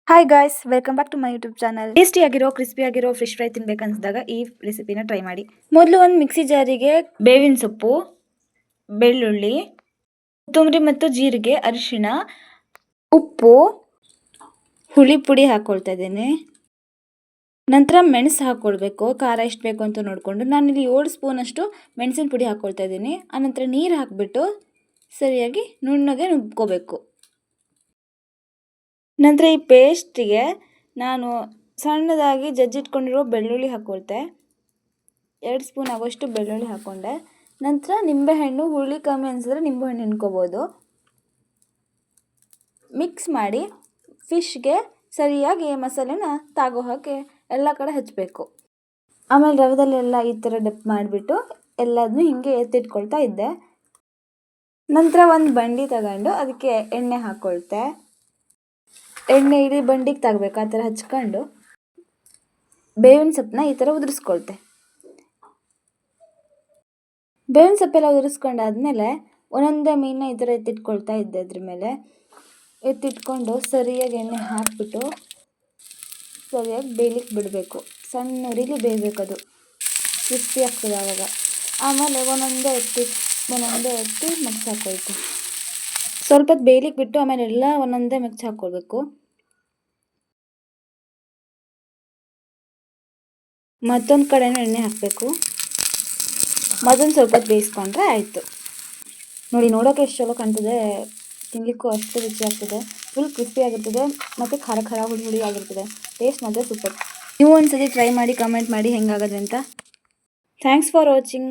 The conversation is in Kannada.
Hi guys, welcome back to my YouTube channel. ಟೇಸ್ಟಿಯಾಗಿರೋ ಕ್ರಿಸ್ಪಿಯಾಗಿರೋ ಫಿಶ್ ಫ್ರೈ ತಿನ್ಬೇಕನ್ಸಿದಾಗ ಈ ರೆಸಿಪಿನ ಟ್ರೈ ಮಾಡಿ. ಮೊದಲು ಒಂದು ಮಿಕ್ಸಿ ಜಾರಿಗೆ ಬೇವಿನ ಸೊಪ್ಪು, ಬೆಳ್ಳುಳ್ಳಿ, ಕೊತ್ತಂಬರಿ ಮತ್ತು ಜೀರಿಗೆ, ಅರಿಶಿಣ, ಉಪ್ಪು, ಹುಳಿ ಪುಡಿ ಹಾಕ್ಕೊಳ್ತಾ ಇದ್ದೇನೆ. ನಂತರ ಮೆಣಸು ಹಾಕ್ಕೊಳ್ಬೇಕು. ಖಾರ ಎಷ್ಟು ಬೇಕು ಅಂತ ನೋಡಿಕೊಂಡು ನಾನಿಲ್ಲಿ 7 ಸ್ಪೂನಷ್ಟು ಮೆಣಸಿನ ಪುಡಿ ಹಾಕ್ಕೊಳ್ತಾ ಇದ್ದೀನಿ. ಆನಂತರ ನೀರು ಹಾಕಿಬಿಟ್ಟು ಸರಿಯಾಗಿ ನುಣ್ಣಗೆ ನುಬ್ಕೋಬೇಕು. ನಂತರ ಈ ಪೇಸ್ಟಿಗೆ ನಾನು ಸಣ್ಣದಾಗಿ ಜಜ್ಜಿಟ್ಕೊಂಡಿರೋ ಬೆಳ್ಳುಳ್ಳಿ ಹಾಕ್ಕೊಳ್ತೆ. 2 ಸ್ಪೂನ್ ಆಗೋಷ್ಟು ಬೆಳ್ಳುಳ್ಳಿ ಹಾಕ್ಕೊಂಡೆ. ನಂತರ ನಿಂಬೆಹಣ್ಣು, ಹುಳಿ ಕಮ್ಮಿ ಅನಿಸಿದ್ರೆ ನಿಂಬೆಹಣ್ಣು ಹಿಂಡ್ಕೋಬೋದು. ಮಿಕ್ಸ್ ಮಾಡಿ ಫಿಶ್ಗೆ ಸರಿಯಾಗಿ ಮಸಾಲೆನ ತಾಗೋ ಹಾಗೆ ಎಲ್ಲ ಕಡೆ ಹಚ್ಚಬೇಕು. ಆಮೇಲೆ ರವದಲ್ಲೆಲ್ಲ ಈ ಥರ ಡಿಪ್ ಮಾಡಿಬಿಟ್ಟು ಎಲ್ಲದನ್ನೂ ಹೀಗೆ ಎತ್ತಿಟ್ಕೊಳ್ತಾ ಇದ್ದೆ. ನಂತರ ಒಂದು ಬಂಡಿ ತಗೊಂಡು ಅದಕ್ಕೆ ಎಣ್ಣೆ ಹಾಕ್ಕೊಳ್ತೆ. ಎಣ್ಣೆ ಇಡೀ ಬಂಡಿಗೆ ತಗಬೇಕು. ಆ ಥರ ಹಚ್ಕೊಂಡು ಬೇವಿನ ಸೊಪ್ಪನ್ನ ಈ ಥರ ಉದುರಿಸ್ಕೊಳ್ತೆ. ಬೇವಿನ ಸೊಪ್ಪೆಲ್ಲ ಉದುರಿಸ್ಕೊಂಡಾದ್ಮೇಲೆ ಒಂದೊಂದೇ ಮೀನನ್ನ ಈ ಥರ ಎತ್ತಿಟ್ಕೊಳ್ತಾ ಇದ್ದೆ. ಅದ್ರ ಮೇಲೆ ಎತ್ತಿಟ್ಕೊಂಡು ಸರಿಯಾಗಿ ಎಣ್ಣೆ ಹಾಕಿಬಿಟ್ಟು ಸರಿಯಾಗಿ ಬೇಯಲಿಕ್ಕೆ ಬಿಡಬೇಕು. ಸಣ್ಣ ಉರಿಲಿ ಬೇಯಬೇಕು, ಅದು ಕ್ರಿಸ್ಪಿ ಆಗ್ತದೆ ಆವಾಗ. ಆಮೇಲೆ ಒಂದೊಂದೇ ಎತ್ತಿ ಮಿಕ್ಸ್ ಹಾಕ್ಕೊಳ್ತೆ. ಸ್ವಲ್ಪ ಹೊತ್ತು ಬೇಯಲಿಕ್ಕೆ ಬಿಟ್ಟು ಆಮೇಲೆ ಎಲ್ಲ ಒಂದೊಂದೇ ಮಿಕ್ಸ್ ಹಾಕ್ಕೊಳ್ಬೇಕು. ಮತ್ತೊಂದು ಕಡೆನೂ ಎಣ್ಣೆ ಹಾಕಬೇಕು. ಮತ್ತೊಂದು ಸ್ವಲ್ಪ ಹೊತ್ತು ಬೇಯಿಸ್ಕೊಂಡ್ರೆ ಆಯಿತು. ನೋಡಿ, ನೋಡೋಕೆ ಎಷ್ಟು ಚಲೋ ಕಾಣ್ತದೆ, ತಿನ್ನಲಿಕ್ಕೂ ಅಷ್ಟು ರುಚಿ ಆಗ್ತದೆ. ಫುಲ್ ಕ್ರಿಸ್ಪಿ ಆಗಿರ್ತದೆ ಮತ್ತು ಖಾರ ಖಾರ ಹುಳಿ ಹುಳಿ ಆಗಿರ್ತದೆ. ಟೇಸ್ಟ್ ಮಾತ್ರ ಸೂಪರ್. ನೀವು ಒಂದ್ಸತಿ ಟ್ರೈ ಮಾಡಿ ಕಮೆಂಟ್ ಮಾಡಿ ಹೆಂಗಾಗದೆ ಅಂತ. Thanks for watching.